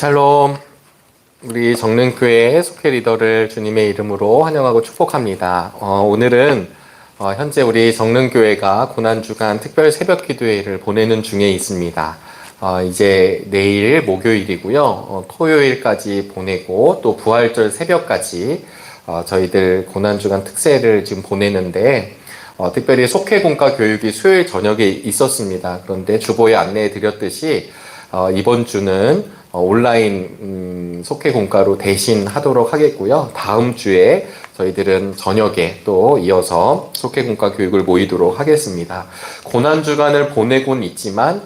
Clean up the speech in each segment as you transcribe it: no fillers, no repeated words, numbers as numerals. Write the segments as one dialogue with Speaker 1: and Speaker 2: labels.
Speaker 1: 샬롬. 우리 정릉교회 속회 리더를 주님의 이름으로 환영하고 축복합니다. 오늘은 현재 우리 정릉교회가 고난주간 특별 새벽 기도회를 보내는 중에 있습니다. 이제 내일 목요일이고요. 토요일까지 보내고 또 부활절 새벽까지 저희들 고난주간 특세를 지금 보내는데 특별히 속회공과 교육이 수요일 저녁에 있었습니다. 그런데 주보에 안내해 드렸듯이 이번 주는 온라인 속회공과로 대신 하도록 하겠고요. 다음 주에 저희들은 저녁에 또 이어서 속회공과 교육을 모이도록 하겠습니다. 고난주간을 보내곤 있지만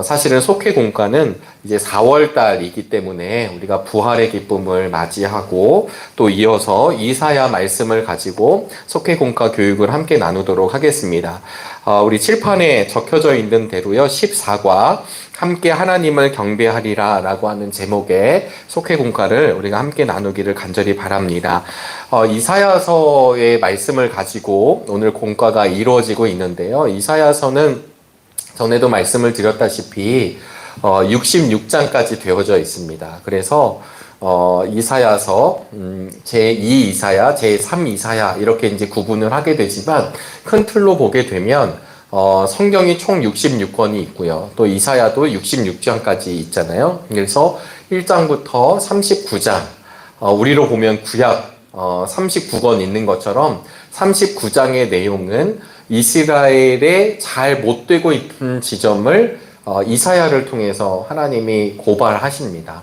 Speaker 1: 사실은 속회공과는 이제 4월 달이기 때문에 우리가 부활의 기쁨을 맞이하고 또 이어서 이사야 말씀을 가지고 속회공과 교육을 함께 나누도록 하겠습니다. 우리 칠판에 적혀져 있는 대로요. 14과 함께 하나님을 경배하리라 라고 하는 제목의 속회공과를 우리가 함께 나누기를 간절히 바랍니다. 이사야서의 말씀을 가지고 오늘 공과가 이루어지고 있는데요. 이사야서는 전에도 말씀을 드렸다시피 66장까지 되어져 있습니다. 그래서 이사야서 제2 이사야, 제3 이사야 이렇게 이제 구분을 하게 되지만 큰 틀로 보게 되면 성경이 총 66권이 있고요. 또 이사야도 66장까지 있잖아요. 그래서 1장부터 39장, 우리로 보면 구약 39권 있는 것처럼 39장의 내용은 이스라엘의 잘 못되고 있는 지점을 이사야를 통해서 하나님이 고발하십니다.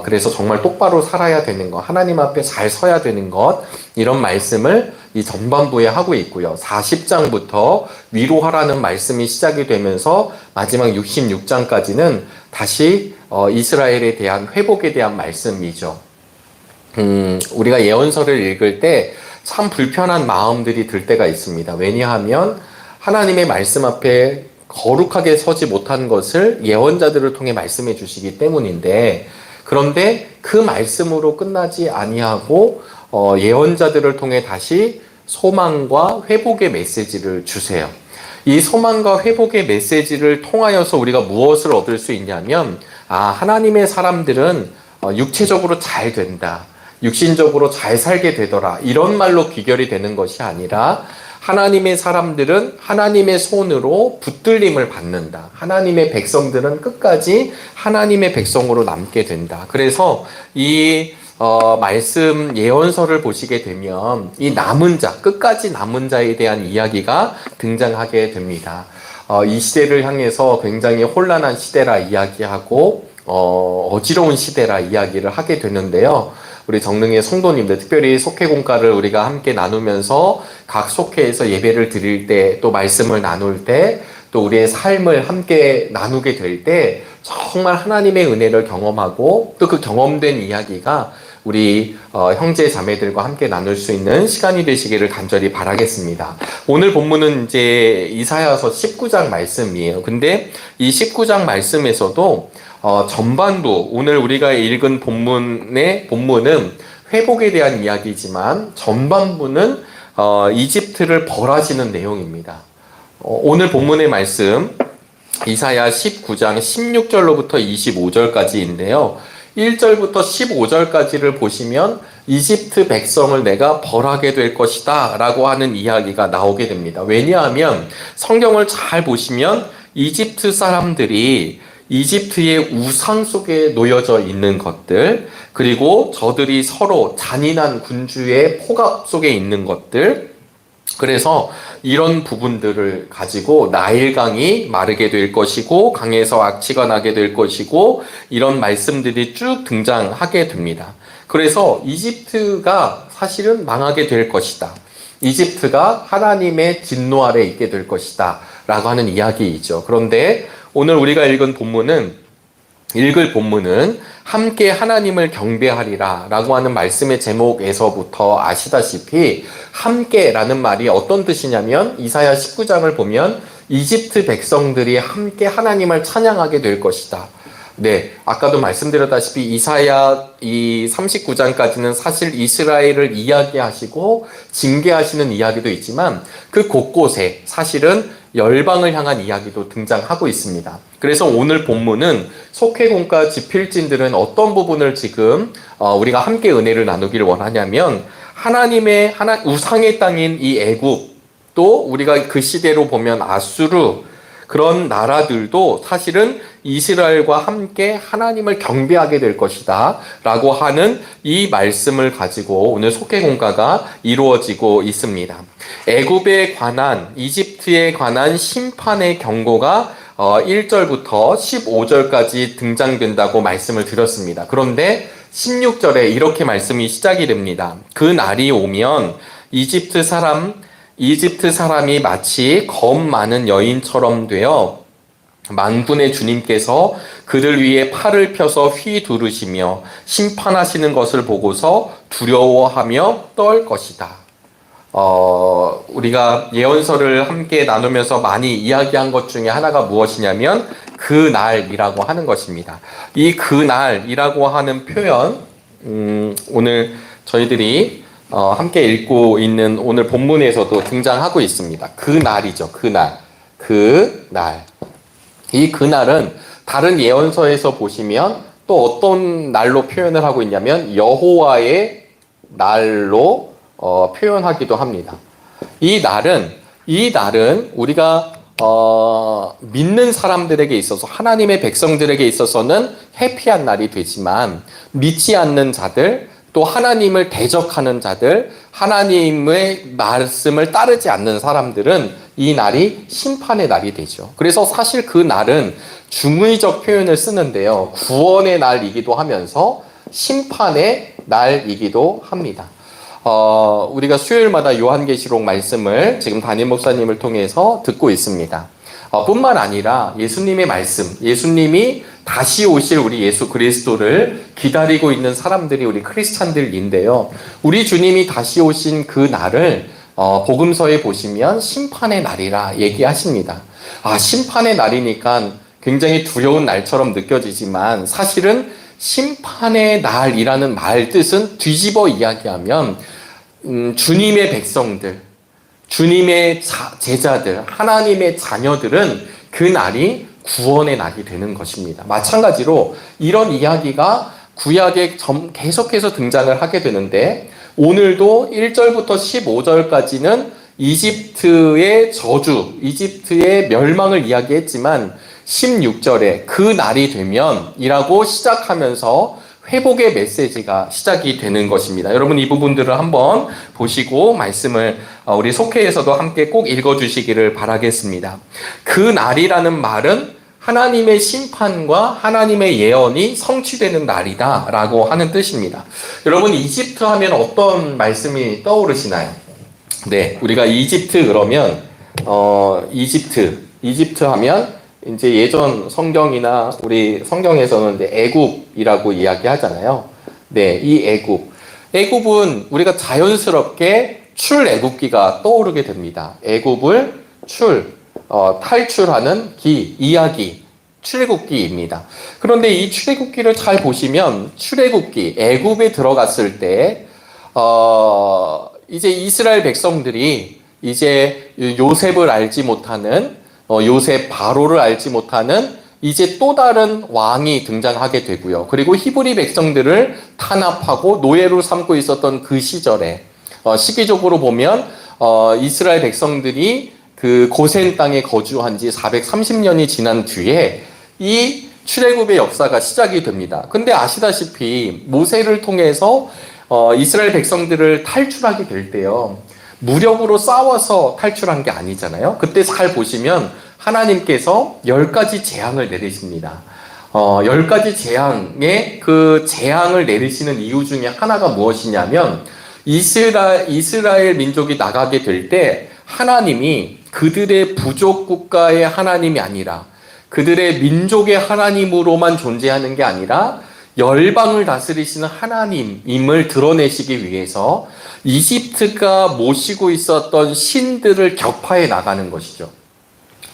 Speaker 1: 그래서 정말 똑바로 살아야 되는 것, 하나님 앞에 잘 서야 되는 것, 이런 말씀을 이 전반부에 하고 있고요. 40장부터 위로하라는 말씀이 시작이 되면서 마지막 66장까지는 다시 이스라엘에 대한 회복에 대한 말씀이죠. 우리가 예언서를 읽을 때 참 불편한 마음들이 들 때가 있습니다. 왜냐하면 하나님의 말씀 앞에 거룩하게 서지 못한 것을 예언자들을 통해 말씀해 주시기 때문인데, 그런데 그 말씀으로 끝나지 아니하고 예언자들을 통해 다시 소망과 회복의 메시지를 주세요. 이 소망과 회복의 메시지를 통하여서 우리가 무엇을 얻을 수 있냐면, 하나님의 사람들은 육체적으로 잘 된다, 육신적으로 잘 살게 되더라, 이런 말로 귀결이 되는 것이 아니라 하나님의 사람들은 하나님의 손으로 붙들림을 받는다. 하나님의 백성들은 끝까지 하나님의 백성으로 남게 된다. 그래서 이 말씀 예언서를 보시게 되면 이 남은 자, 끝까지 남은 자에 대한 이야기가 등장하게 됩니다. 이 시대를 향해서 굉장히 혼란한 시대라 이야기하고 어지러운 시대라 이야기를 하게 되는데요. 우리 정릉의 성도님들, 특별히 속회공과를 우리가 함께 나누면서 각 속회에서 예배를 드릴 때, 또 말씀을 나눌 때, 또 우리의 삶을 함께 나누게 될 때 정말 하나님의 은혜를 경험하고 또 그 경험된 이야기가 우리 형제 자매들과 함께 나눌 수 있는 시간이 되시기를 간절히 바라겠습니다. 오늘 본문은 이제 이사야서 19장 말씀이에요. 근데 이 19장 말씀에서도 전반부, 오늘 우리가 읽은 본문은 회복에 대한 이야기지만 전반부는 이집트를 벌하시는 내용입니다. 오늘 본문의 말씀 이사야 19장 16절로부터 25절까지인데요. 1절부터 15절까지를 보시면 이집트 백성을 내가 벌하게 될 것이다 라고 하는 이야기가 나오게 됩니다. 왜냐하면 성경을 잘 보시면 이집트 사람들이 이집트의 우상 속에 놓여져 있는 것들, 그리고 저들이 서로 잔인한 군주의 포갑 속에 있는 것들, 그래서 이런 부분들을 가지고 나일강이 마르게 될 것이고 강에서 악취가 나게 될 것이고 이런 말씀들이 쭉 등장하게 됩니다. 그래서 이집트가 사실은 망하게 될 것이다, 이집트가 하나님의 진노 아래 있게 될 것이다 라고 하는 이야기이죠. 그런데 오늘 우리가 읽을 본문은 함께 하나님을 경배하리라 라고 하는 말씀의 제목에서부터 아시다시피 함께라는 말이 어떤 뜻이냐면 이사야 19장을 보면 이집트 백성들이 함께 하나님을 찬양하게 될 것이다 네, 아까도 말씀드렸다시피 이사야 이 39장까지는 사실 이스라엘을 이야기하시고 징계하시는 이야기도 있지만 그 곳곳에 사실은 열방을 향한 이야기도 등장하고 있습니다. 그래서 오늘 본문은 속회공과 지필진들은 어떤 부분을 지금 우리가 함께 은혜를 나누기를 원하냐면 하나님의 우상의 땅인 이 애굽, 또 우리가 그 시대로 보면 아수르, 그런 나라들도 사실은 이스라엘과 함께 하나님을 경배하게 될 것이다 라고 하는 이 말씀을 가지고 오늘 속회공가가 이루어지고 있습니다. 애굽에 관한, 이집트에 관한 심판의 경고가 1절부터 15절까지 등장된다고 말씀을 드렸습니다. 그런데 16절에 이렇게 말씀이 시작이 됩니다. 그 날이 오면 이집트 사람이 마치 겁 많은 여인처럼 되어 만군의 주님께서 그들 위에 팔을 펴서 휘두르시며 심판하시는 것을 보고서 두려워하며 떨 것이다. 우리가 예언서를 함께 나누면서 많이 이야기한 것 중에 하나가 무엇이냐면 그 날이라고 하는 것입니다. 이 그 날이라고 하는 표현, 오늘 저희들이 함께 읽고 있는 오늘 본문에서도 등장하고 있습니다. 그 날이죠. 그 날. 그 날. 이 그날은 다른 예언서에서 보시면 또 어떤 날로 표현을 하고 있냐면 여호와의 날로 표현하기도 합니다. 이 날은 우리가 믿는 사람들에게 있어서 하나님의 백성들에게 있어서는 해피한 날이 되지만 믿지 않는 자들, 또 하나님을 대적하는 자들, 하나님의 말씀을 따르지 않는 사람들은 이 날이 심판의 날이 되죠. 그래서 사실 그 날은 중의적 표현을 쓰는데요. 구원의 날이기도 하면서 심판의 날이기도 합니다. 우리가 수요일마다 요한계시록 말씀을 지금 담임 목사님을 통해서 듣고 있습니다. 뿐만 아니라 예수님의 말씀, 예수님이 다시 오실 우리 예수 그리스도를 기다리고 있는 사람들이 우리 크리스찬들인데요. 우리 주님이 다시 오신 그 날을 복음서에 보시면 심판의 날이라 얘기하십니다. 심판의 날이니까 굉장히 두려운 날처럼 느껴지지만 사실은 심판의 날이라는 말 뜻은 뒤집어 이야기하면 주님의 백성들, 주님의 제자들, 하나님의 자녀들은 그 날이 구원의 날이 되는 것입니다. 마찬가지로 이런 이야기가 구약에 계속해서 등장을 하게 되는데 오늘도 1절부터 15절까지는 이집트의 저주, 이집트의 멸망을 이야기했지만 16절에 그 날이 되면 이라고 시작하면서 회복의 메시지가 시작이 되는 것입니다. 여러분 이 부분들을 한번 보시고 말씀을 우리 속회에서도 함께 꼭 읽어주시기를 바라겠습니다. 그 날이라는 말은 하나님의 심판과 하나님의 예언이 성취되는 날이다 라고 하는 뜻입니다. 여러분 이집트 하면 어떤 말씀이 떠오르시나요? 네, 우리가 이집트 그러면 이집트 하면 이제 예전 성경이나 우리 성경에서는 애굽이라고 이야기하잖아요. 네, 이 애굽은 우리가 자연스럽게 출애굽기가 떠오르게 됩니다. 애굽을 탈출하는 이야기, 출애굽기입니다. 그런데 이 출애굽기를 잘 보시면 출애굽기, 애굽에 들어갔을 때 이제 이스라엘 백성들이 이제 요셉을 알지 못하는 요셉 바로를 알지 못하는 이제 또 다른 왕이 등장하게 되고요. 그리고 히브리 백성들을 탄압하고 노예로 삼고 있었던 그 시절에 시기적으로 보면 이스라엘 백성들이 그 고센 땅에 거주한 지 430년이 지난 뒤에 이 출애굽의 역사가 시작이 됩니다. 근데 아시다시피 모세를 통해서 이스라엘 백성들을 탈출하게 될 때요. 무력으로 싸워서 탈출한 게 아니잖아요. 그때 잘 보시면 하나님께서 10가지 재앙을 내리십니다. 10가지 재앙의 그 재앙을 내리시는 이유 중에 하나가 무엇이냐면 이스라엘 민족이 나가게 될 때 하나님이 그들의 부족 국가의 하나님이 아니라 그들의 민족의 하나님으로만 존재하는 게 아니라 열방을 다스리시는 하나님임을 드러내시기 위해서 이집트가 모시고 있었던 신들을 격파해 나가는 것이죠.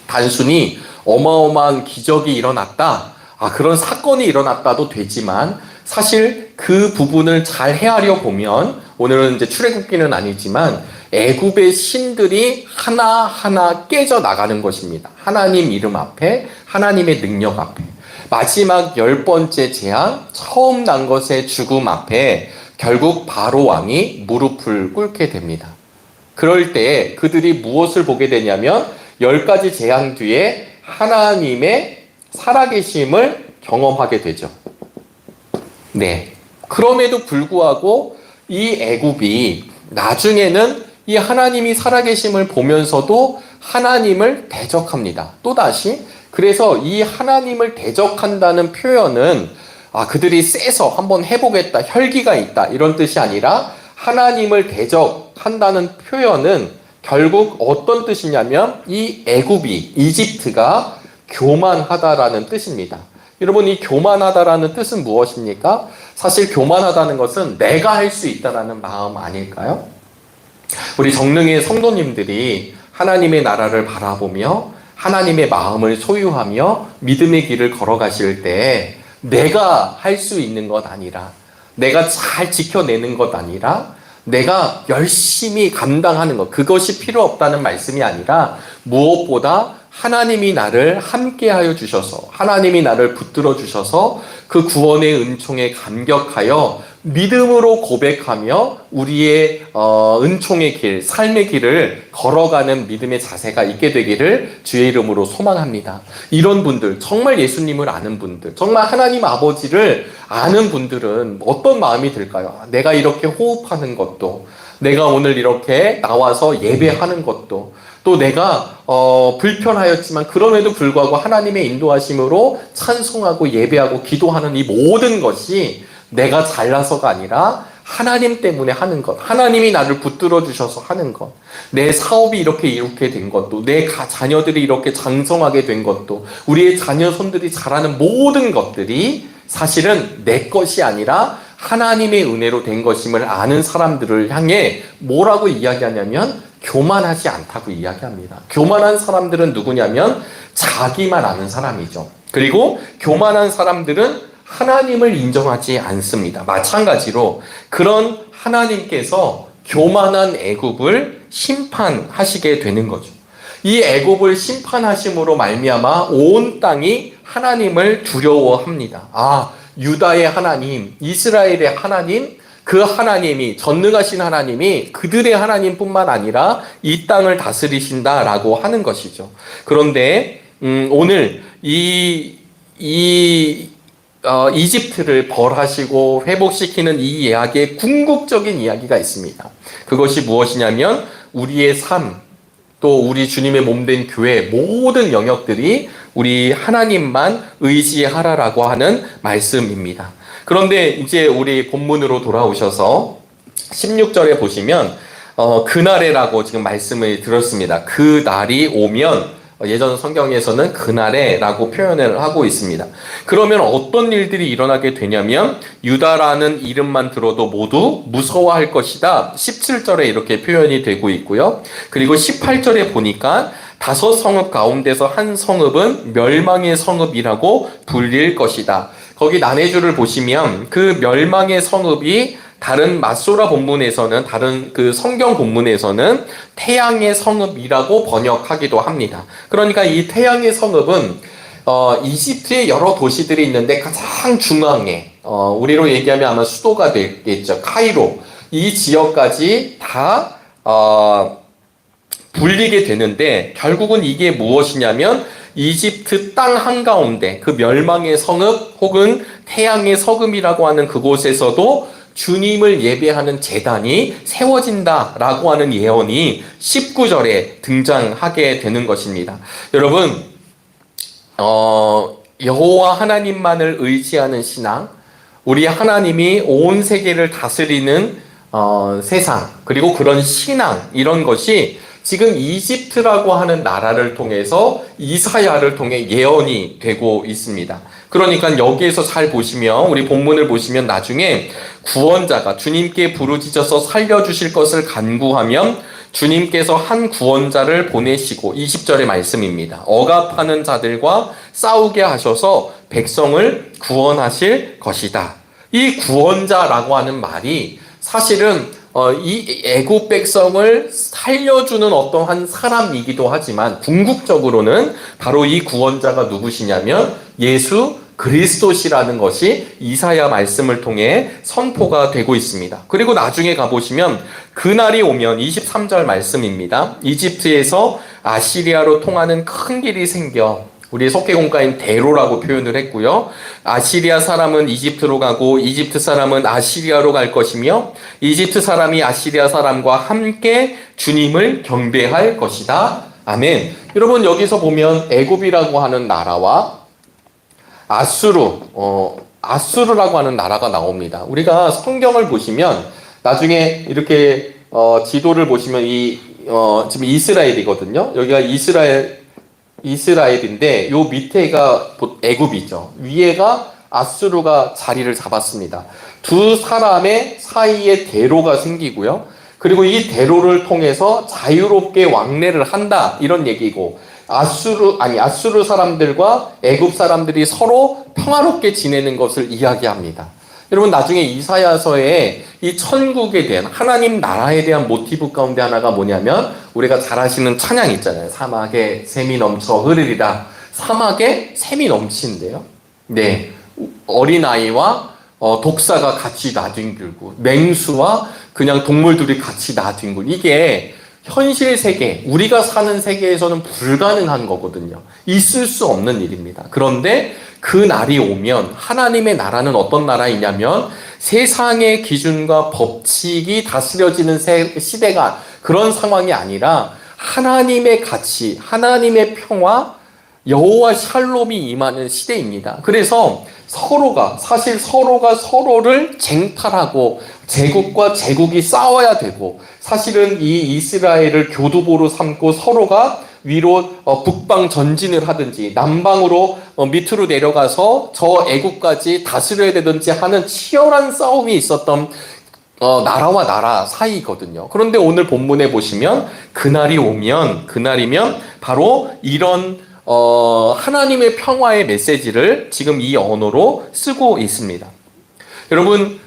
Speaker 1: 단순히 어마어마한 기적이 일어났다. 그런 사건이 일어났다도 되지만 사실 그 부분을 잘 헤아려 보면 오늘은 이제 출애굽기는 아니지만 애굽의 신들이 하나하나 깨져 나가는 것입니다. 하나님 이름 앞에, 하나님의 능력 앞에. 마지막 10번째 재앙, 처음 난 것의 죽음 앞에 결국 바로 왕이 무릎을 꿇게 됩니다. 그럴 때 그들이 무엇을 보게 되냐면 10가지 재앙 뒤에 하나님의 살아계심을 경험하게 되죠. 네. 그럼에도 불구하고 이 애굽이 나중에는 이 하나님이 살아계심을 보면서도 하나님을 대적합니다. 또다시. 그래서 이 하나님을 대적한다는 표현은 그들이 세서 한번 해보겠다, 혈기가 있다 이런 뜻이 아니라 하나님을 대적한다는 표현은 결국 어떤 뜻이냐면 이 애굽이, 이집트가 교만하다라는 뜻입니다. 여러분, 이 교만하다라는 뜻은 무엇입니까? 사실 교만하다는 것은 내가 할 수 있다라는 마음 아닐까요? 우리 정릉의 성도님들이 하나님의 나라를 바라보며 하나님의 마음을 소유하며 믿음의 길을 걸어가실 때 내가 할 수 있는 것 아니라, 내가 잘 지켜내는 것 아니라, 내가 열심히 감당하는 것, 그것이 필요 없다는 말씀이 아니라 무엇보다 하나님이 나를 함께하여 주셔서, 하나님이 나를 붙들어 주셔서 그 구원의 은총에 감격하여 믿음으로 고백하며 우리의 은총의 길, 삶의 길을 걸어가는 믿음의 자세가 있게 되기를 주의 이름으로 소망합니다. 이런 분들, 정말 예수님을 아는 분들, 정말 하나님 아버지를 아는 분들은 어떤 마음이 들까요? 내가 이렇게 호흡하는 것도, 내가 오늘 이렇게 나와서 예배하는 것도, 또 내가 불편하였지만 그럼에도 불구하고 하나님의 인도하심으로 찬송하고 예배하고 기도하는 이 모든 것이 내가 잘나서가 아니라 하나님 때문에 하는 것, 하나님이 나를 붙들어 주셔서 하는 것, 내 사업이 이렇게 이렇게 된 것도, 내 자녀들이 이렇게 장성하게 된 것도, 우리의 자녀 손들이 자라는 모든 것들이 사실은 내 것이 아니라 하나님의 은혜로 된 것임을 아는 사람들을 향해 뭐라고 이야기하냐면 교만하지 않다고 이야기합니다. 교만한 사람들은 누구냐면 자기만 아는 사람이죠. 그리고 교만한 사람들은 하나님을 인정하지 않습니다. 마찬가지로 그런 하나님께서 교만한 애굽을 심판하시게 되는 거죠. 이 애굽을 심판하심으로 말미암아 온 땅이 하나님을 두려워합니다. 유다의 하나님, 이스라엘의 하나님, 그 하나님이, 전능하신 하나님이 그들의 하나님뿐만 아니라 이 땅을 다스리신다라고 하는 것이죠. 그런데 오늘 이집트를 벌하시고 회복시키는 이 이야기의 궁극적인 이야기가 있습니다. 그것이 무엇이냐면 우리의 삶, 또 우리 주님의 몸된 교회 모든 영역들이 우리 하나님만 의지하라라고 하는 말씀입니다. 그런데 이제 우리 본문으로 돌아오셔서 16절에 보시면 그날에라고 지금 말씀을 들었습니다. 그 날이 오면 예전 성경에서는 그날에라고 표현을 하고 있습니다. 그러면 어떤 일들이 일어나게 되냐면 유다라는 이름만 들어도 모두 무서워할 것이다. 17절에 이렇게 표현이 되고 있고요. 그리고 18절에 보니까 5성읍 가운데서 한 성읍은 멸망의 성읍이라고 불릴 것이다. 거기 난해주를 보시면 그 멸망의 성읍이 다른 맞소라 본문에서는, 다른 그 성경 본문에서는 태양의 성읍이라고 번역하기도 합니다. 그러니까 이 태양의 성읍은 이집트의 여러 도시들이 있는데 가장 중앙에 우리로 얘기하면 아마 수도가 되겠죠. 카이로. 이 지역까지 다 불리게 되는데 결국은 이게 무엇이냐면 이집트 땅 한가운데 그 멸망의 성읍 혹은 태양의 성읍이라고 하는 그곳에서도 주님을 예배하는 제단이 세워진다라고 하는 예언이 19절에 등장하게 되는 것입니다. 여러분, 여호와 하나님만을 의지하는 신앙, 우리 하나님이 온 세계를 다스리는 세상, 그리고 그런 신앙, 이런 것이 지금 이집트라고 하는 나라를 통해서 이사야를 통해 예언이 되고 있습니다. 그러니까 여기에서 잘 보시면, 우리 본문을 보시면 나중에 구원자가 주님께 부르짖어서 살려주실 것을 간구하면 주님께서 한 구원자를 보내시고 20절의 말씀입니다. 억압하는 자들과 싸우게 하셔서 백성을 구원하실 것이다. 이 구원자라고 하는 말이 사실은 이 애굽 백성을 살려주는 어떠한 사람이기도 하지만 궁극적으로는 바로 이 구원자가 누구시냐면 예수 그리스도시라는 것이 이사야 말씀을 통해 선포가 되고 있습니다. 그리고 나중에 가보시면 그날이 오면 23절 말씀입니다. 이집트에서 아시리아로 통하는 큰 길이 생겨 우리 속개공과인 대로라고 표현을 했고요. 아시리아 사람은 이집트로 가고 이집트 사람은 아시리아로 갈 것이며 이집트 사람이 아시리아 사람과 함께 주님을 경배할 것이다. 아멘. 여러분 여기서 보면 애굽이라고 하는 나라와 아수르라고 하는 나라가 나옵니다. 우리가 성경을 보시면 나중에 이렇게 지도를 보시면 지금 이스라엘이거든요. 여기가 이스라엘인데 요 밑에가 애굽이죠. 위에가 아수르가 자리를 잡았습니다. 두 사람의 사이에 대로가 생기고요. 그리고 이 대로를 통해서 자유롭게 왕래를 한다 이런 얘기고 아수르 사람들과 애굽 사람들이 서로 평화롭게 지내는 것을 이야기합니다. 여러분 나중에 이사야서에 이 천국에 대한 하나님 나라에 대한 모티브 가운데 하나가 뭐냐면 우리가 잘 아시는 찬양 있잖아요. 사막에 샘이 넘쳐 흐르리라. 사막에 샘이 넘친대요. 네, 어린아이와 독사가 같이 나뒹굴고 맹수와 그냥 동물들이 같이 나뒹굴고 이게 현실 세계, 우리가 사는 세계에서는 불가능한 거거든요. 있을 수 없는 일입니다. 그런데 그 날이 오면 하나님의 나라는 어떤 나라이냐면 세상의 기준과 법칙이 다스려지는 시대가 그런 상황이 아니라 하나님의 가치, 하나님의 평화, 여호와 샬롬이 임하는 시대입니다. 그래서 서로가 서로를 쟁탈하고 제국과 제국이 싸워야 되고 사실은 이 이스라엘을 교두보로 삼고 서로가 위로 북방 전진을 하든지 남방으로 밑으로 내려가서 저 애국까지 다스려야 되든지 하는 치열한 싸움이 있었던 나라와 나라 사이거든요. 그런데 오늘 본문에 보시면 그날이면 바로 이런 하나님의 평화의 메시지를 지금 이 언어로 쓰고 있습니다. 여러분,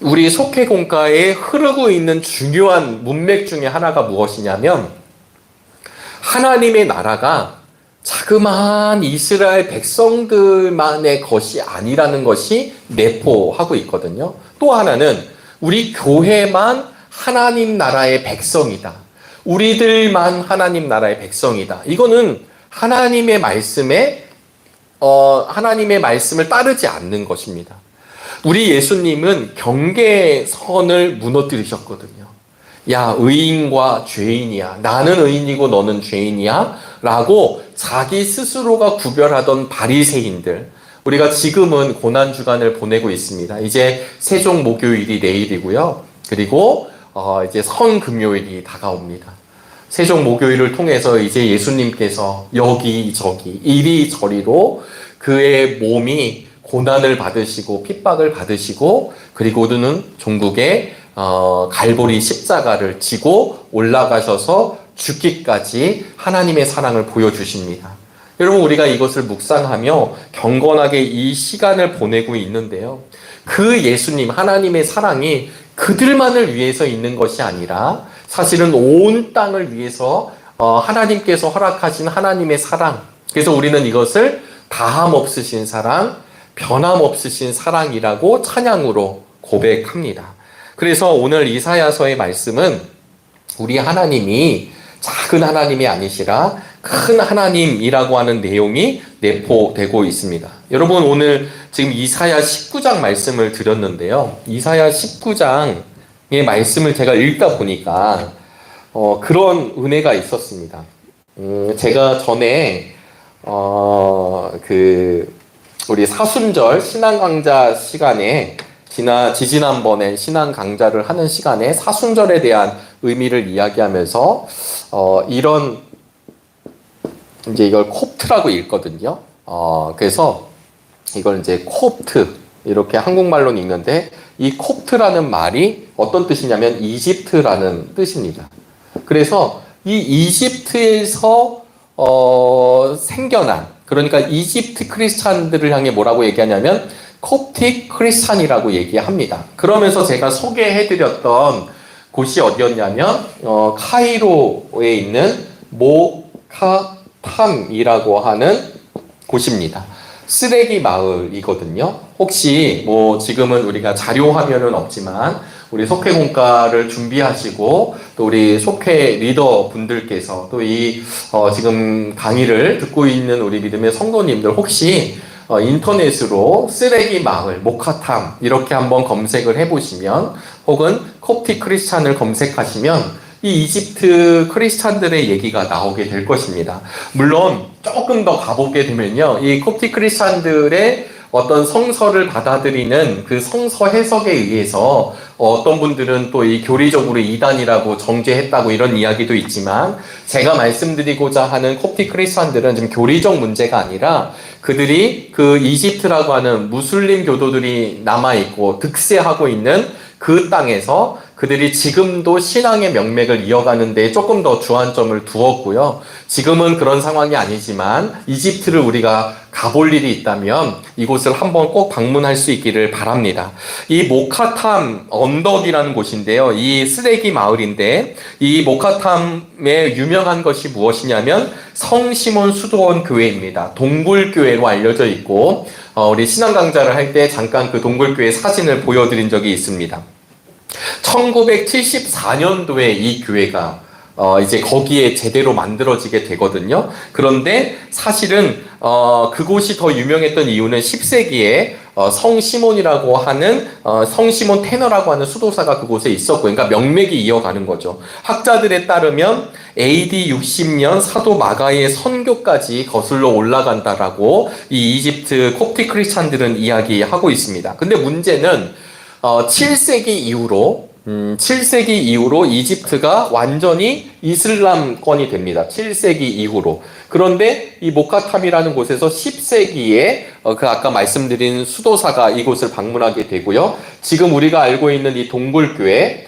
Speaker 1: 우리 속회공과에 흐르고 있는 중요한 문맥 중에 하나가 무엇이냐면 하나님의 나라가 자그마한 이스라엘 백성들만의 것이 아니라는 것이 내포하고 있거든요. 또 하나는 우리 교회만 하나님 나라의 백성이다. 우리들만 하나님 나라의 백성이다. 이거는 하나님의 말씀을 따르지 않는 것입니다. 우리 예수님은 경계선을 무너뜨리셨거든요. 야, 의인과 죄인이야. 나는 의인이고 너는 죄인이야. 라고 자기 스스로가 구별하던 바리새인들. 우리가 지금은 고난주간을 보내고 있습니다. 이제 세종 목요일이 내일이고요. 그리고 이제 성금요일이 다가옵니다. 세종 목요일을 통해서 이제 예수님께서 여기저기 이리저리로 그의 몸이 고난을 받으시고 핍박을 받으시고 그리고는 종국에 갈보리 십자가를 지고 올라가셔서 죽기까지 하나님의 사랑을 보여주십니다. 여러분 우리가 이것을 묵상하며 경건하게 이 시간을 보내고 있는데요. 그 예수님 하나님의 사랑이 그들만을 위해서 있는 것이 아니라 사실은 온 땅을 위해서 하나님께서 허락하신 하나님의 사랑. 그래서 우리는 이것을 다함 없으신 사랑, 변함 없으신 사랑이라고 찬양으로 고백합니다. 그래서 오늘 이사야서의 말씀은 우리 하나님이 작은 하나님이 아니시라 큰 하나님이라고 하는 내용이 내포되고 있습니다. 여러분 오늘 지금 이사야 19장 말씀을 드렸는데요. 이사야 19장의 말씀을 제가 읽다 보니까 그런 은혜가 있었습니다. 제가 전에 우리 사순절 신앙 강좌 시간에 지지난번에 신앙 강좌를 하는 시간에 사순절에 대한 의미를 이야기하면서 이런 이제 이걸 콥트라고 읽거든요. 그래서 이걸 이제 콥트 이렇게 한국말로는 읽는데 이 콥트라는 말이 어떤 뜻이냐면 이집트라는 뜻입니다. 그래서 이 이집트에서 생겨난, 그러니까 이집트 크리스찬들을 향해 뭐라고 얘기하냐면 콥틱 크리스찬이라고 얘기합니다. 그러면서 제가 소개해드렸던 곳이 어디였냐면 카이로에 있는 모카탐이라고 하는 곳입니다. 쓰레기 마을이거든요. 혹시 뭐 지금은 우리가 자료 화면은 없지만 우리 속회공과를 준비하시고 또 우리 속회 리더 분들께서 또 이 지금 강의를 듣고 있는 우리 믿음의 성도님들 혹시 인터넷으로 쓰레기 마을 모카탐 이렇게 한번 검색을 해보시면 혹은 콥틱 크리스찬을 검색하시면 이 이집트 크리스찬들의 얘기가 나오게 될 것입니다. 물론 조금 더 가보게 되면요, 이 콥틱 크리스찬들의 어떤 성서를 받아들이는 그 성서 해석에 의해서 어떤 분들은 또 이 교리적으로 이단이라고 정죄했다고 이런 이야기도 있지만, 제가 말씀드리고자 하는 콥틱 크리스찬들은 좀 교리적 문제가 아니라 그들이 그 이집트라고 하는 무슬림 교도들이 남아있고 득세하고 있는 그 땅에서 그들이 지금도 신앙의 명맥을 이어가는 데 조금 더 주안점을 두었고요. 지금은 그런 상황이 아니지만 이집트를 우리가 가볼 일이 있다면 이곳을 한번 꼭 방문할 수 있기를 바랍니다. 이 모카탐 언덕이라는 곳인데요. 이 쓰레기 마을인데 이 모카탐의 유명한 것이 무엇이냐면 성시몬 수도원 교회입니다. 동굴교회로 알려져 있고 우리 신앙 강좌를 할 때 잠깐 그 동굴교회 사진을 보여드린 적이 있습니다. 1974년도에 이 교회가 이제 거기에 제대로 만들어지게 되거든요. 그런데 사실은 그곳이 더 유명했던 이유는 10세기에 성시몬이라고 하는 성시몬 테너라고 하는 수도사가 그곳에 있었고, 그러니까 명맥이 이어가는 거죠. 학자들에 따르면 AD 60년 사도 마가의 선교까지 거슬러 올라간다라고 이 이집트 콥틱 크리스찬들은 이야기하고 있습니다. 근데 문제는 7세기 이후로 이집트가 완전히 이슬람권이 됩니다. 7세기 이후로. 그런데 이 모카탐이라는 곳에서 10세기에 그 아까 말씀드린 수도사가 이곳을 방문하게 되고요. 지금 우리가 알고 있는 이 동굴교회,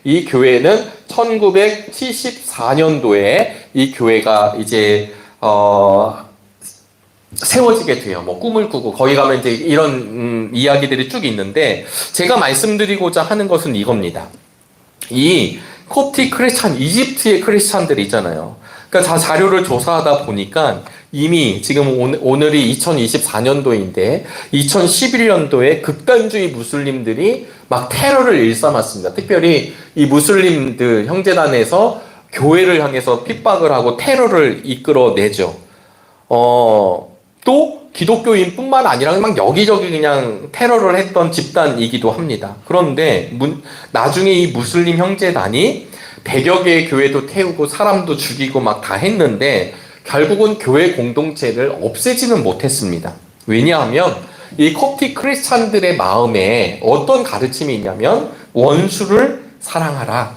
Speaker 1: 이 교회는 1974년도에 이 교회가 이제 세워지게 돼요. 뭐 꿈을 꾸고 거기 가면 이제 이런 이야기들이 쭉 있는데, 제가 말씀드리고자 하는 것은 이겁니다. 이 콥틱 크리스찬, 이집트의 크리스찬들 있잖아요. 그러니까 자료를 조사하다 보니까 이미 지금 오늘이 2024년도인데 2011년도에 극단주의 무슬림들이 막 테러를 일삼았습니다. 특별히 이 무슬림들 형제단에서 교회를 향해서 핍박을 하고 테러를 이끌어내죠. 또 기독교인뿐만 아니라 막 여기저기 그냥 테러를 했던 집단이기도 합니다. 그런데 나중에 이 무슬림 형제단이 100여 개의 교회도 태우고 사람도 죽이고 막 다 했는데 결국은 교회 공동체를 없애지는 못했습니다. 왜냐하면 이 콥틱 크리스찬들의 마음에 어떤 가르침이 있냐면 원수를 사랑하라,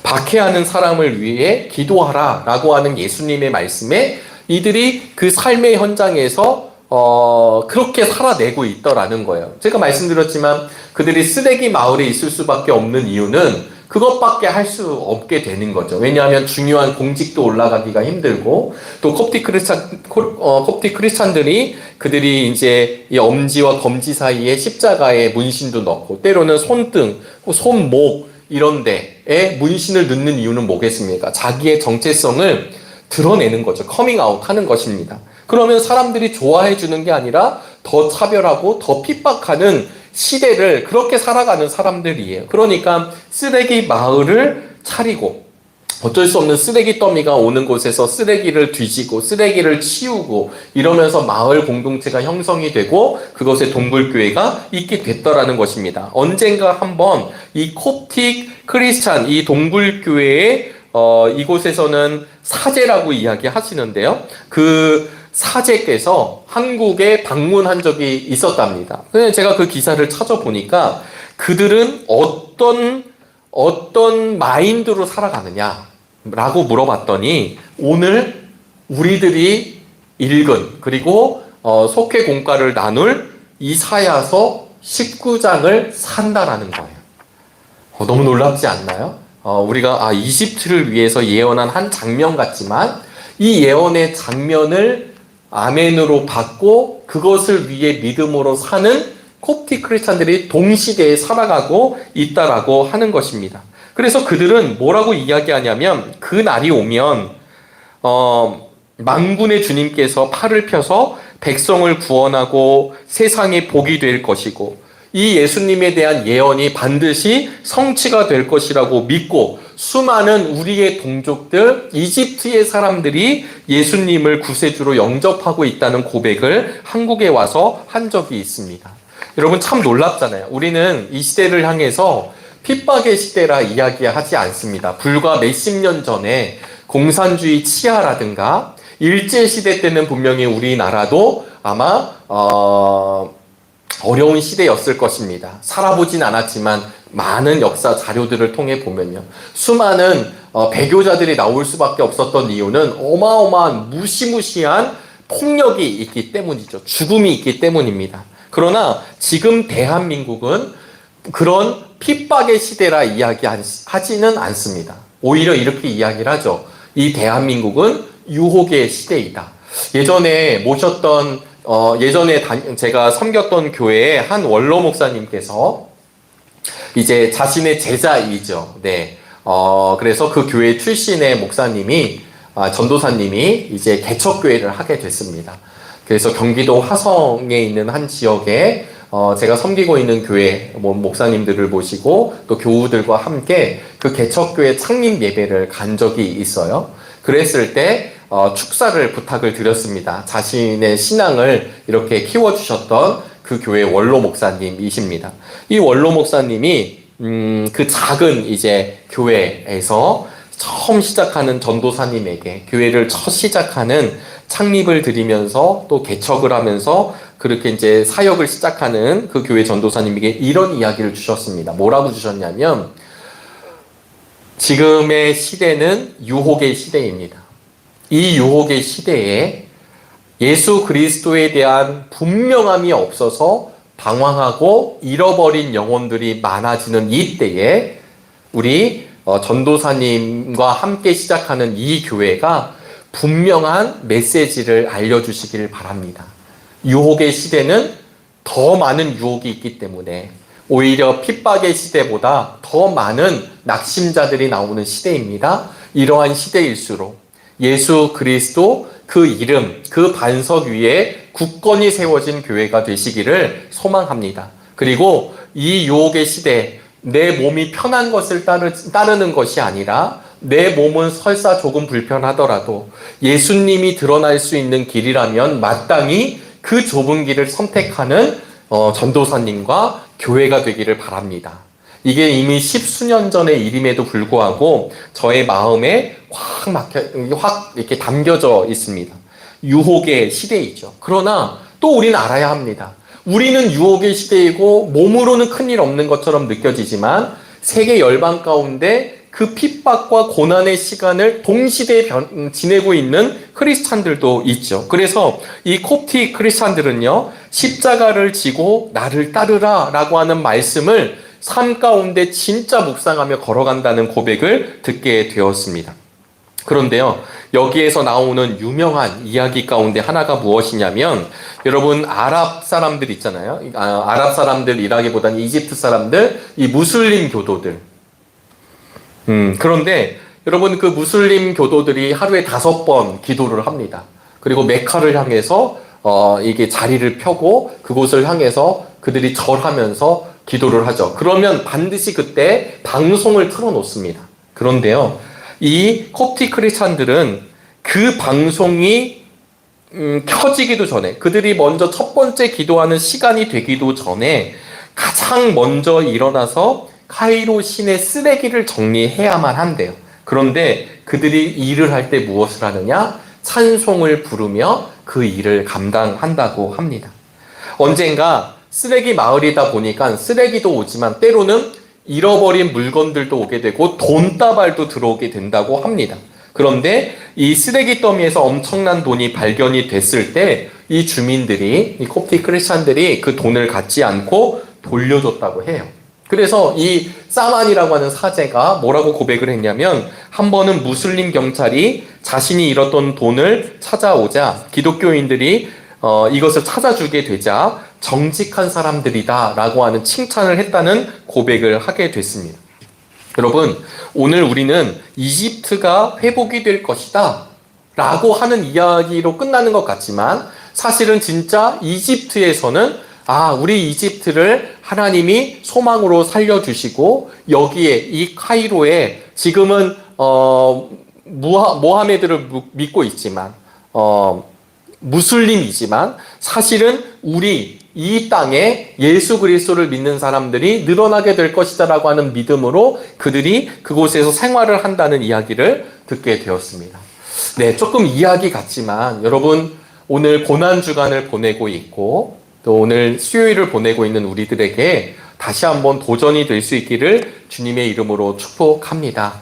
Speaker 1: 박해하는 사람을 위해 기도하라 라고 하는 예수님의 말씀에 이들이 그 삶의 현장에서 그렇게 살아내고 있더라는 거예요. 제가 말씀드렸지만 그들이 쓰레기 마을에 있을 수밖에 없는 이유는 그것밖에 할 수 없게 되는 거죠. 왜냐하면 중요한 공직도 올라가기가 힘들고, 또 콥틱 크리스찬들이 그들이 이제 이 엄지와 검지 사이에 십자가에 문신도 넣고 때로는 손등, 손목 이런 데에 문신을 넣는 이유는 뭐겠습니까? 자기의 정체성을 드러내는 거죠. 커밍아웃 하는 것입니다. 그러면 사람들이 좋아해 주는 게 아니라 더 차별하고 더 핍박하는 시대를 그렇게 살아가는 사람들이에요. 그러니까 쓰레기 마을을 차리고 어쩔 수 없는 쓰레기 더미가 오는 곳에서 쓰레기를 뒤지고 쓰레기를 치우고 이러면서 마을 공동체가 형성이 되고 그것에 동굴교회가 있게 됐더라는 것입니다. 언젠가 한번 이 콥틱 크리스찬, 이 동굴교회의 이곳에서는 사제라고 이야기하시는데요. 그 사제께서 한국에 방문한 적이 있었답니다. 그래서 제가 그 기사를 찾아보니까 그들은 어떤 마인드로 살아가느냐라고 물어봤더니 오늘 우리들이 읽은 그리고 속회 공과를 나눌 이사야서 19장을 산다라는 거예요. 너무 놀랍지 않나요? 우리가 이집트를 위해서 예언한 한 장면 같지만 이 예언의 장면을 아멘으로 받고 그것을 위해 믿음으로 사는 콥틱 크리스찬들이 동시대에 살아가고 있다라고 하는 것입니다. 그래서 그들은 뭐라고 이야기하냐면 그 날이 오면 만군의 주님께서 팔을 펴서 백성을 구원하고 세상에 복이 될 것이고 이 예수님에 대한 예언이 반드시 성취가 될 것이라고 믿고 수많은 우리의 동족들, 이집트의 사람들이 예수님을 구세주로 영접하고 있다는 고백을 한국에 와서 한 적이 있습니다. 여러분 참 놀랍잖아요. 우리는 이 시대를 향해서 핍박의 시대라 이야기하지 않습니다. 불과 몇십 년 전에 공산주의 치하라든가 일제시대 때는 분명히 우리나라도 아마 어려운 시대였을 것입니다. 살아보진 않았지만 많은 역사 자료들을 통해 보면요. 수많은 배교자들이 나올 수밖에 없었던 이유는 어마어마한 무시무시한 폭력이 있기 때문이죠. 죽음이 있기 때문입니다. 그러나 지금 대한민국은 그런 핍박의 시대라 이야기하지는 않습니다. 오히려 이렇게 이야기를 하죠. 이 대한민국은 유혹의 시대이다. 예전에 모셨던 예전에 제가 섬겼던 교회의 한 원로 목사님께서 이제 자신의 제자이죠. 네. 그래서 그 교회 출신의 목사님이 전도사님이 이제 개척교회를 하게 됐습니다. 그래서 경기도 화성에 있는 한 지역에 제가 섬기고 있는 교회 목사님들을 모시고 또 교우들과 함께 그 개척교회 창립 예배를 간 적이 있어요. 그랬을 때 축사를 부탁을 드렸습니다. 자신의 신앙을 이렇게 키워주셨던 그 교회 원로 목사님이십니다. 이 원로 목사님이 그 작은 이제 교회에서 처음 시작하는 전도사님에게 교회를 첫 시작하는 창립을 드리면서 또 개척을 하면서 그렇게 이제 사역을 시작하는 그 교회 전도사님에게 이런 이야기를 주셨습니다. 뭐라고 주셨냐면 지금의 시대는 유혹의 시대입니다. 이 유혹의 시대에 예수 그리스도에 대한 분명함이 없어서 방황하고 잃어버린 영혼들이 많아지는 이 때에 우리 전도사님과 함께 시작하는 이 교회가 분명한 메시지를 알려주시기를 바랍니다. 유혹의 시대는 더 많은 유혹이 있기 때문에 오히려 핍박의 시대보다 더 많은 낙심자들이 나오는 시대입니다. 이러한 시대일수록 예수 그리스도 그 이름, 그 반석 위에 굳건히 세워진 교회가 되시기를 소망합니다. 그리고 이 유혹의 시대, 내 몸이 편한 것을 따르는 것이 아니라 내 몸은 설사 조금 불편하더라도 예수님이 드러날 수 있는 길이라면 마땅히 그 좁은 길을 선택하는 전도사님과 교회가 되기를 바랍니다. 이게 이미 십수년 전의 일임에도 불구하고 저의 마음에 확 이렇게 담겨져 있습니다. 유혹의 시대이죠. 그러나 또 우리는 알아야 합니다. 우리는 유혹의 시대이고 몸으로는 큰일 없는 것처럼 느껴지지만 세계 열방 가운데 그 핍박과 고난의 시간을 동시대에 지내고 있는 크리스찬들도 있죠. 그래서 이 콥틱 크리스찬들은요, 십자가를 지고 나를 따르라 라고 하는 말씀을 삶 가운데 진짜 묵상하며 걸어간다는 고백을 듣게 되었습니다. 그런데요, 여기에서 나오는 유명한 이야기 가운데 하나가 무엇이냐면, 여러분 아랍 사람들 있잖아요. 아랍 사람들이라기보다는 이집트 사람들, 이 무슬림 교도들. 그런데 여러분 그 무슬림 교도들이 하루에 5번 기도를 합니다. 그리고 메카를 향해서 이게 자리를 펴고 그곳을 향해서 그들이 절하면서 기도를 하죠. 그러면 반드시 그때 방송을 틀어놓습니다. 그런데요, 이 콥틱 크리스찬들은 그 방송이 켜지기도 전에, 그들이 먼저 첫 번째 기도하는 시간이 되기도 전에 가장 먼저 일어나서 카이로 시내 쓰레기를 정리해야만 한대요. 그런데 그들이 일을 할 때 무엇을 하느냐? 찬송을 부르며 그 일을 감당한다고 합니다. 언젠가 쓰레기 마을이다 보니까 쓰레기도 오지만 때로는 잃어버린 물건들도 오게 되고 돈다발도 들어오게 된다고 합니다. 그런데 이 쓰레기 더미에서 엄청난 돈이 발견이 됐을 때 이 주민들이, 이 콥틱 크리스찬들이 그 돈을 갖지 않고 돌려줬다고 해요. 그래서 이 사만이라고 하는 사제가 뭐라고 고백을 했냐면, 한 번은 무슬림 경찰이 자신이 잃었던 돈을 찾아오자 기독교인들이 이것을 찾아주게 되자 정직한 사람들이다 라고 하는 칭찬을 했다는 고백을 하게 됐습니다. 여러분, 오늘 우리는 이집트가 회복이 될 것이다 라고 하는 이야기로 끝나는 것 같지만, 사실은 진짜 이집트에서는 우리 이집트를 하나님이 소망으로 살려주시고, 여기에 이 카이로에 지금은 모하메드를 믿고 있지만 무슬림이지만 사실은 우리 이 땅에 예수 그리스도를 믿는 사람들이 늘어나게 될 것이다 라고 하는 믿음으로 그들이 그곳에서 생활을 한다는 이야기를 듣게 되었습니다. 네, 조금 이야기 같지만 여러분, 오늘 고난주간을 보내고 있고 또 오늘 수요일을 보내고 있는 우리들에게 다시 한번 도전이 될 수 있기를 주님의 이름으로 축복합니다.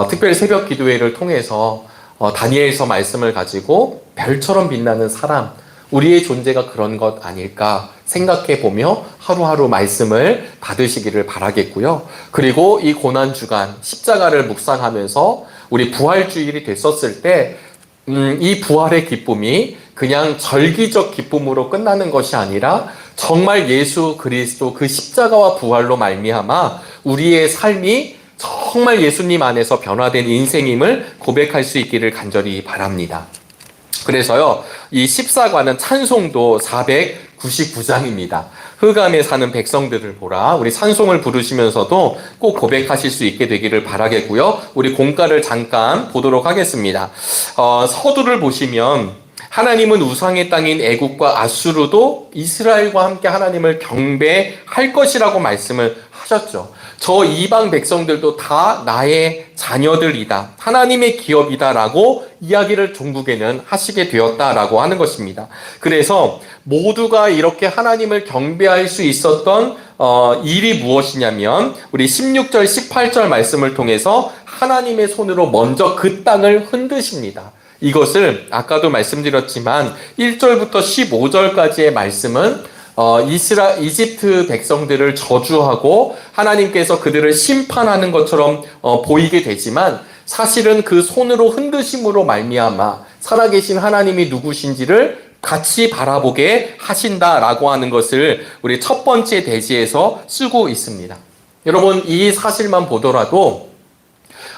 Speaker 1: 특별 새벽 기도회를 통해서 다니엘서 말씀을 가지고 별처럼 빛나는 사람, 우리의 존재가 그런 것 아닐까 생각해 보며 하루하루 말씀을 받으시기를 바라겠고요. 그리고 이 고난주간 십자가를 묵상하면서 우리 부활주일이 됐었을 때 이 부활의 기쁨이 그냥 절기적 기쁨으로 끝나는 것이 아니라 정말 예수 그리스도 그 십자가와 부활로 말미암아 우리의 삶이 정말 예수님 안에서 변화된 인생임을 고백할 수 있기를 간절히 바랍니다. 그래서요, 이 14과는 찬송도 499장입니다. 흑암에 사는 백성들을 보라. 우리 찬송을 부르시면서도 꼭 고백하실 수 있게 되기를 바라겠고요. 우리 공가를 잠깐 보도록 하겠습니다. 서두를 보시면 하나님은 우상의 땅인 애국과 아수르도 이스라엘과 함께 하나님을 경배할 것이라고 말씀을 하셨죠. 저 이방 백성들도 다 나의 자녀들이다, 하나님의 기업이다라고 이야기를 종국에는 하시게 되었다라고 하는 것입니다. 그래서 모두가 이렇게 하나님을 경배할 수 있었던 일이 무엇이냐면, 우리 16절 18절 말씀을 통해서 하나님의 손으로 먼저 그 땅을 흔드십니다. 이것을 아까도 말씀드렸지만 1절부터 15절까지의 말씀은 이집트 백성들을 저주하고 하나님께서 그들을 심판하는 것처럼 보이게 되지만, 사실은 그 손으로 흔드심으로 말미암아 살아계신 하나님이 누구신지를 같이 바라보게 하신다라고 하는 것을 우리 첫 번째 대지에서 쓰고 있습니다. 여러분, 이 사실만 보더라도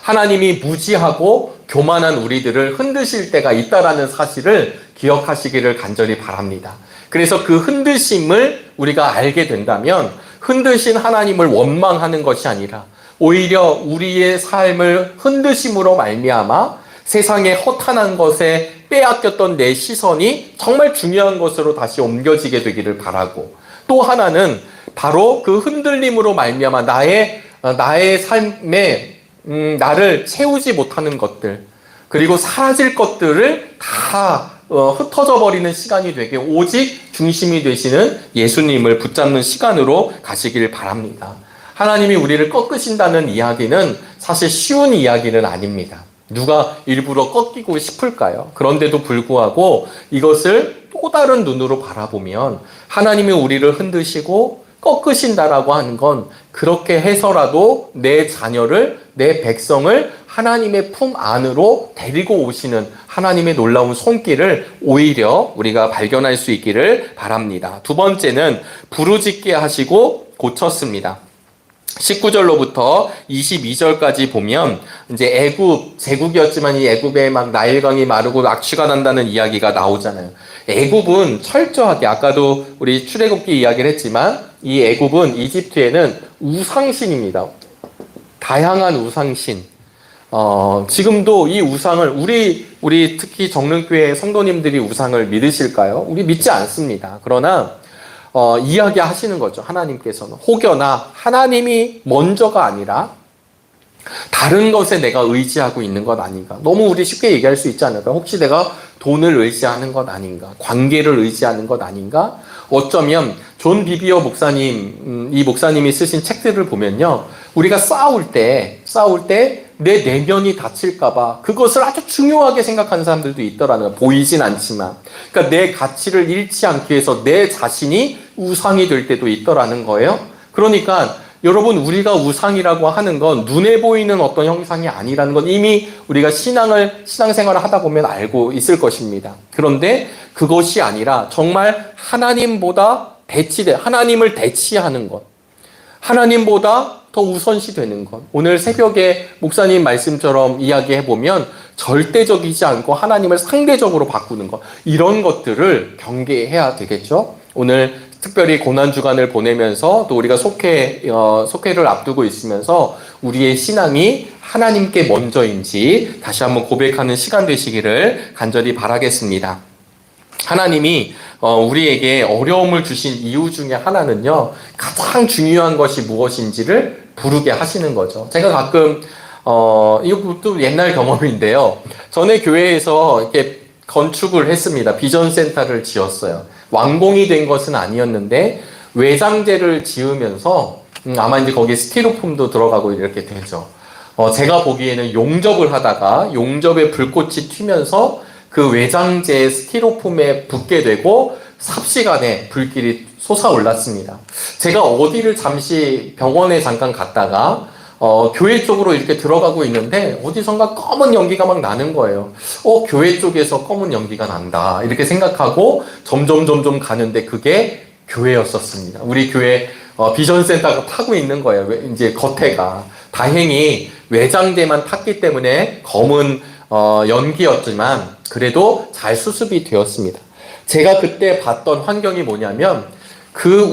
Speaker 1: 하나님이 무지하고 교만한 우리들을 흔드실 때가 있다라는 사실을 기억하시기를 간절히 바랍니다. 그래서 그 흔드심을 우리가 알게 된다면 흔드신 하나님을 원망하는 것이 아니라 오히려 우리의 삶을 흔드심으로 말미암아 세상의 허탄한 것에 빼앗겼던 내 시선이 정말 중요한 것으로 다시 옮겨지게 되기를 바라고, 또 하나는 바로 그 흔들림으로 말미암아 나의 삶에 나를 채우지 못하는 것들, 그리고 사라질 것들을 다 흩어져 버리는 시간이 되게 오직 중심이 되시는 예수님을 붙잡는 시간으로 가시길 바랍니다. 하나님이 우리를 꺾으신다는 이야기는 사실 쉬운 이야기는 아닙니다. 누가 일부러 꺾이고 싶을까요? 그런데도 불구하고 이것을 또 다른 눈으로 바라보면 하나님이 우리를 흔드시고 꺾으신다라고 하는 건 그렇게 해서라도 내 자녀를, 내 백성을 하나님의 품 안으로 데리고 오시는 하나님의 놀라운 손길을 오히려 우리가 발견할 수 있기를 바랍니다. 두 번째는 부르짖게 하시고 고쳤습니다. 19절로부터 22절까지 보면 이제 애굽, 제국이었지만 이 애굽에 막 나일강이 마르고 악취가 난다는 이야기가 나오잖아요. 애굽은 철저하게, 아까도 우리 출애굽기 이야기를 했지만 이 애굽은, 이집트에는 우상신입니다. 다양한 우상신. 지금도 이 우상을 우리 특히 정릉교회 성도님들이 우상을 믿으실까요? 우리 믿지 않습니다. 그러나 이야기하시는 거죠. 하나님께서는 혹여나 하나님이 먼저가 아니라 다른 것에 내가 의지하고 있는 것 아닌가. 너무 우리 쉽게 얘기할 수 있지 않을까? 혹시 내가 돈을 의지하는 것 아닌가? 관계를 의지하는 것 아닌가? 어쩌면 존 비비어 목사님, 이 목사님이 쓰신 책들을 보면요, 우리가 싸울 때 내 내면이 다칠까봐 그것을 아주 중요하게 생각하는 사람들도 있더라는 거예요. 보이진 않지만. 그러니까 내 가치를 잃지 않기 위해서 내 자신이 우상이 될 때도 있더라는 거예요. 그러니까 여러분, 우리가 우상이라고 하는 건 눈에 보이는 어떤 형상이 아니라는 건 이미 우리가 신앙생활을 하다 보면 알고 있을 것입니다. 그런데 그것이 아니라 정말 하나님보다 하나님을 대치하는 것, 하나님보다 더 우선시 되는 것. 오늘 새벽에 목사님 말씀처럼 이야기해보면 절대적이지 않고 하나님을 상대적으로 바꾸는 것, 이런 것들을 경계해야 되겠죠. 오늘 특별히 고난주간을 보내면서 또 우리가 속회를 앞두고 있으면서 우리의 신앙이 하나님께 먼저인지 다시 한번 고백하는 시간 되시기를 간절히 바라겠습니다. 하나님이 우리에게 어려움을 주신 이유 중에 하나는요, 가장 중요한 것이 무엇인지를 부르게 하시는 거죠. 제가 가끔 이것도 옛날 경험인데요. 전에 교회에서 이렇게 건축을 했습니다. 비전센터를 지었어요. 완공이 된 것은 아니었는데 외장재를 지으면서 아마 이제 거기에 스티로폼도 들어가고 이렇게 되죠. 제가 보기에는 용접을 하다가 용접에 불꽃이 튀면서 그 외장재 스티로폼에 붙게 되고 삽시간에 불길이 솟아올랐습니다. 제가 어디를 잠시 병원에 잠깐 갔다가 교회 쪽으로 이렇게 들어가고 있는데 어디선가 검은 연기가 막 나는 거예요. 교회 쪽에서 검은 연기가 난다, 이렇게 생각하고 점점 가는데 그게 교회였었습니다. 우리 교회 비전센터가 타고 있는 거예요. 이제 겉에가 다행히 외장재만 탔기 때문에 검은 연기였지만 그래도 잘 수습이 되었습니다. 제가 그때 봤던 환경이 뭐냐면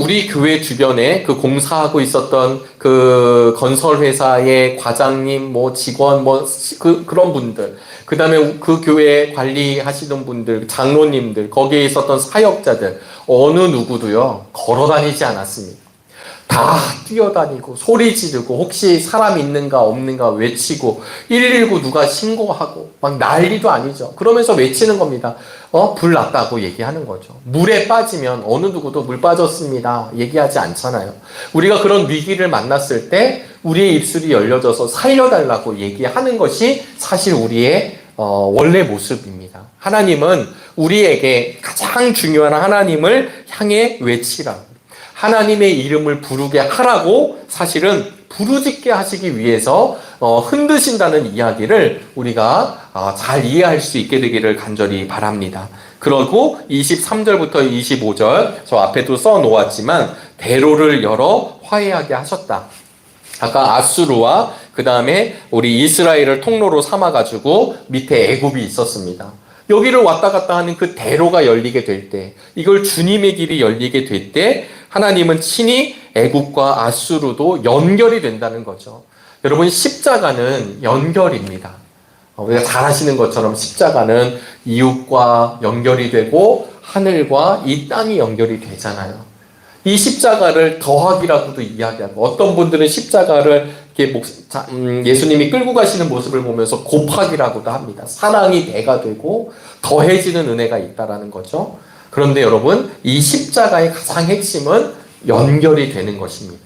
Speaker 1: 우리 교회 주변에 그 공사하고 있었던 그 건설회사의 과장님, 직원, 그런 분들, 그 다음에 그 교회 관리하시는 분들, 장로님들, 거기에 있었던 사역자들, 어느 누구도요, 걸어 다니지 않았습니다. 다 뛰어다니고 소리 지르고 혹시 사람 있는가 없는가 외치고 119 누가 신고하고 막 난리도 아니죠. 그러면서 외치는 겁니다. 불 났다고 얘기하는 거죠. 물에 빠지면 어느 누구도 물 빠졌습니다 얘기하지 않잖아요. 우리가 그런 위기를 만났을 때 우리의 입술이 열려져서 살려달라고 얘기하는 것이 사실 우리의 원래 모습입니다. 하나님은 우리에게 가장 중요한 하나님을 향해 외치라고, 하나님의 이름을 부르게 하라고 사실은 부르짖게 하시기 위해서 흔드신다는 이야기를 우리가 잘 이해할 수 있게 되기를 간절히 바랍니다. 그리고 23절부터 25절 저 앞에도 써놓았지만 대로를 열어 화해하게 하셨다. 아까 아수르와 그 다음에 우리 이스라엘을 통로로 삼아가지고 밑에 애굽이 있었습니다. 여기를 왔다 갔다 하는 그 대로가 열리게 될 때, 이걸 주님의 길이 열리게 될 때 하나님은 친히 애굽과 아수르도 연결이 된다는 거죠. 여러분, 십자가는 연결입니다. 우리가 잘 아시는 것처럼 십자가는 이웃과 연결이 되고 하늘과 이 땅이 연결이 되잖아요. 이 십자가를 더하기라고도 이야기하고, 어떤 분들은 십자가를 이렇게 예수님이 끌고 가시는 모습을 보면서 곱하기라고도 합니다. 사랑이 배가 되고 더해지는 은혜가 있다라는 거죠. 그런데 여러분, 이 십자가의 가장 핵심은 연결이 되는 것입니다.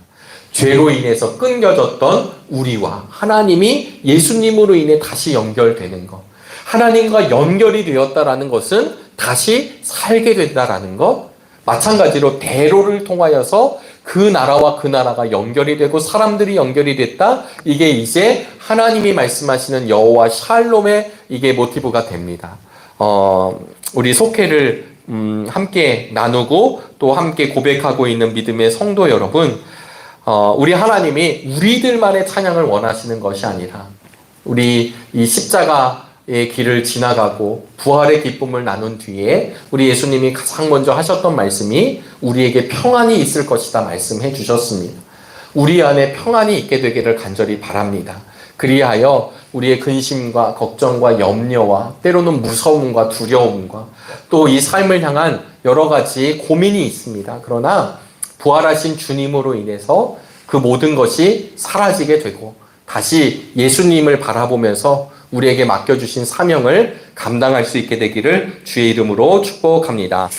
Speaker 1: 죄로 인해서 끊겨졌던 우리와 하나님이 예수님으로 인해 다시 연결되는 것. 하나님과 연결이 되었다라는 것은 다시 살게 된다라는 것. 마찬가지로 대로를 통하여서 그 나라와 그 나라가 연결이 되고 사람들이 연결이 됐다. 이게 이제 하나님이 말씀하시는 여호와 샬롬의 이게 모티브가 됩니다. 우리 속회를 함께 나누고 또 함께 고백하고 있는 믿음의 성도 여러분, 우리 하나님이 우리들만의 찬양을 원하시는 것이 아니라 우리 이 십자가의 길을 지나가고 부활의 기쁨을 나눈 뒤에 우리 예수님이 가장 먼저 하셨던 말씀이 우리에게 평안이 있을 것이다 말씀해 주셨습니다. 우리 안에 평안이 있게 되기를 간절히 바랍니다. 그리하여 우리의 근심과 걱정과 염려와 때로는 무서움과 두려움과 또 이 삶을 향한 여러 가지 고민이 있습니다. 그러나 부활하신 주님으로 인해서 그 모든 것이 사라지게 되고 다시 예수님을 바라보면서 우리에게 맡겨주신 사명을 감당할 수 있게 되기를 주의 이름으로 축복합니다.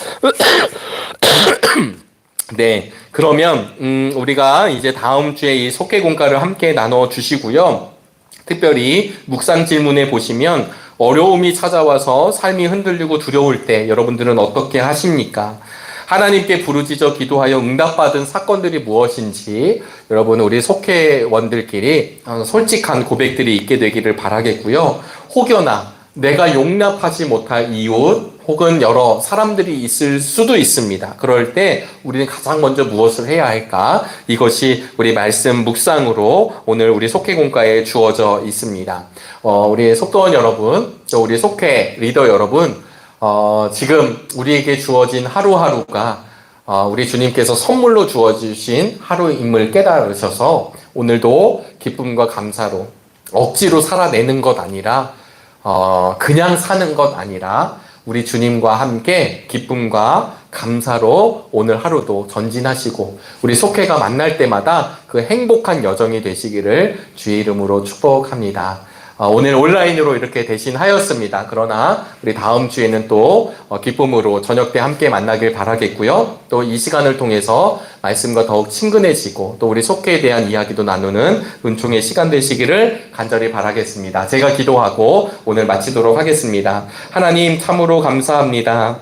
Speaker 1: 네, 그러면 우리가 이제 다음 주에 이 속회 공과를 함께 나눠 주시고요. 특별히 묵상 질문에 보시면 어려움이 찾아와서 삶이 흔들리고 두려울 때 여러분들은 어떻게 하십니까? 하나님께 부르짖어 기도하여 응답받은 사건들이 무엇인지 여러분 우리 속회원들끼리 솔직한 고백들이 있게 되기를 바라겠고요. 혹여나 내가 용납하지 못할 이웃 혹은 여러 사람들이 있을 수도 있습니다. 그럴 때 우리는 가장 먼저 무엇을 해야 할까? 이것이 우리 말씀 묵상으로 오늘 우리 속회공과에 주어져 있습니다. 우리 속도원 여러분, 또 우리 속회 리더 여러분, 지금 우리에게 주어진 하루하루가 우리 주님께서 선물로 주어주신 하루임을 깨달으셔서 오늘도 기쁨과 감사로 억지로 살아내는 것 아니라 그냥 사는 것 아니라 우리 주님과 함께 기쁨과 감사로 오늘 하루도 전진하시고 우리 속회가 만날 때마다 그 행복한 여정이 되시기를 주의 이름으로 축복합니다. 오늘 온라인으로 이렇게 대신하였습니다. 그러나 우리 다음 주에는 또 기쁨으로 저녁 때 함께 만나길 바라겠고요. 또 이 시간을 통해서 말씀과 더욱 친근해지고 또 우리 속회에 대한 이야기도 나누는 은총의 시간 되시기를 간절히 바라겠습니다. 제가 기도하고 오늘 마치도록 하겠습니다. 하나님 참으로 감사합니다.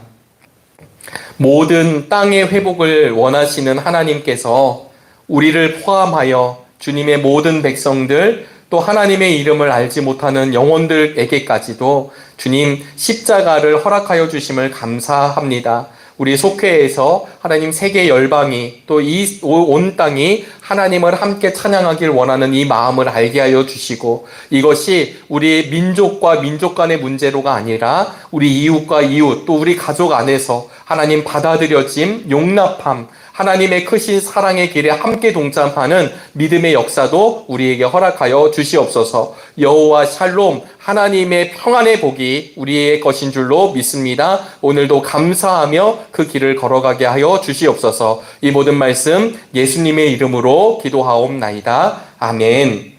Speaker 1: 모든 땅의 회복을 원하시는 하나님께서 우리를 포함하여 주님의 모든 백성들 또 하나님의 이름을 알지 못하는 영혼들에게까지도 주님 십자가를 허락하여 주심을 감사합니다. 우리 속회에서 하나님 세계 열방이 또 이 온 땅이 하나님을 함께 찬양하길 원하는 이 마음을 알게 하여 주시고 이것이 우리 민족과 민족 간의 문제로가 아니라 우리 이웃과 이웃 또 우리 가족 안에서 하나님 받아들여짐, 용납함, 하나님의 크신 사랑의 길에 함께 동참하는 믿음의 역사도 우리에게 허락하여 주시옵소서. 여호와 샬롬 하나님의 평안의 복이 우리의 것인 줄로 믿습니다. 오늘도 감사하며 그 길을 걸어가게 하여 주시옵소서. 이 모든 말씀 예수님의 이름으로 기도하옵나이다. 아멘.